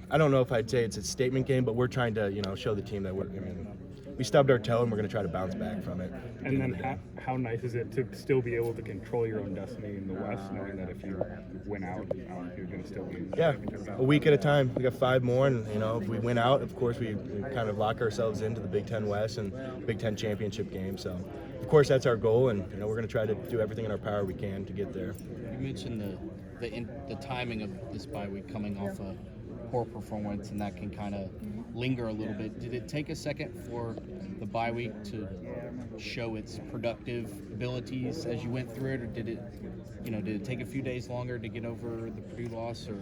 I don't know if I'd say it's a statement game, but we're trying to, show the team that we stubbed our toe and we're going to try to bounce back from it. And then how nice is it to still be able to control your own destiny in the West, knowing that if you win out, you're going to still be in a week at a time. We got 5 more, and if we win out, of course we kind of lock ourselves into the Big Ten West and Big Ten championship game. So, of course, that's our goal, and we're going to try to do everything in our power we can to get there. You mentioned the timing of this bye week coming off a poor performance, and that can kind of linger a little bit. Did it take a second for the bye week to show its productive abilities as you went through it, or did it take a few days longer to get over the Purdue loss, or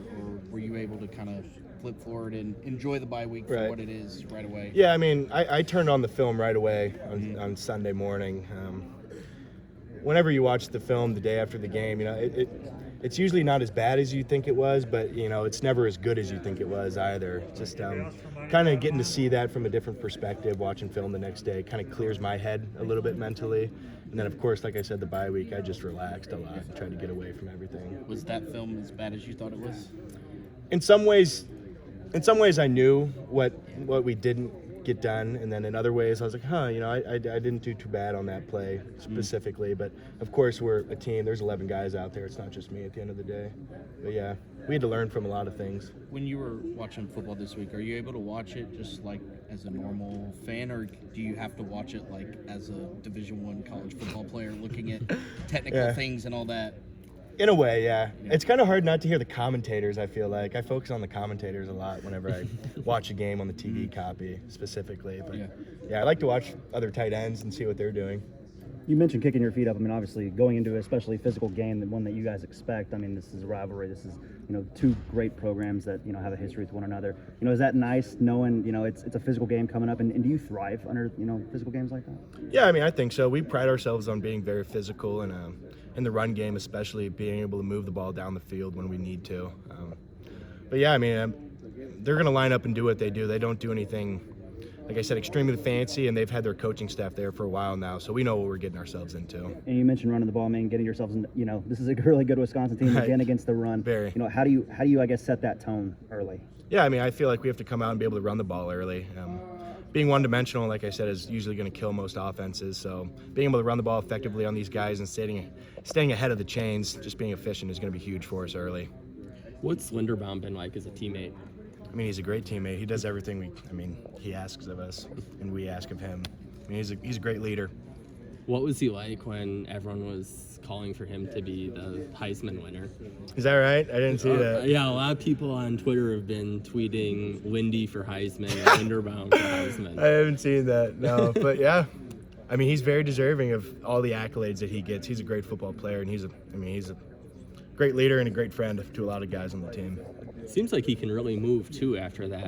were you able to kind of flip forward and enjoy the bye week for what it is right away? Yeah, I turned on the film right away on Sunday morning. Whenever you watch the film the day after the game, it's usually not as bad as you think it was, but it's never as good as you think it was either. Just kind of getting to see that from a different perspective, watching film the next day kind of clears my head a little bit mentally. And then, of course, like I said, the bye week, I just relaxed a lot and tried to get away from everything. Was that film as bad as you thought it was? In some ways, I knew what we didn't get done, and then in other ways I was like, I didn't do too bad on that play specifically. But of course, we're a team. There's 11 guys out there. It's not just me at the end of the day. But yeah, we had to learn from a lot of things. When you were watching football this week, are you able to watch it just like as a normal fan, or do you have to watch it like as a Division I college football player looking at technical things and all that? In a way, yeah. It's kind of hard not to hear the commentators, I feel like. I focus on the commentators a lot whenever I watch a game on the TV copy specifically. But yeah, I like to watch other tight ends and see what they're doing. You mentioned kicking your feet up. Obviously, going into an especially physical game, the one that you guys expect. This is a rivalry. This is, two great programs that, have a history with one another. Is that nice knowing, it's a physical game coming up? And do you thrive under, physical games like that? Yeah, I think so. We pride ourselves on being very physical and in the run game, especially being able to move the ball down the field when we need to. But yeah, they're going to line up and do what they do. They don't do anything, like I said, extremely fancy, and they've had their coaching staff there for a while now, so we know what we're getting ourselves into. And you mentioned running the ball, getting yourselves in, this is a really good Wisconsin team again against the run. Very. How do you I guess set that tone early? Yeah, I feel like we have to come out and be able to run the ball early. Being one-dimensional, like I said, is usually going to kill most offenses. So being able to run the ball effectively on these guys and staying ahead of the chains, just being efficient, is going to be huge for us early. What's Linderbaum been like as a teammate? He's a great teammate. He does everything he asks of us, and we ask of him. He's a great leader. What was he like when everyone was calling for him to be the Heisman winner? Is that right? I didn't see that. Yeah, a lot of people on Twitter have been tweeting Lindy for Heisman and Linderbaum for Heisman. I haven't seen that, no. But yeah, he's very deserving of all the accolades that he gets. He's a great football player, and he's a great leader and a great friend to a lot of guys on the team. Seems like he can really move too after that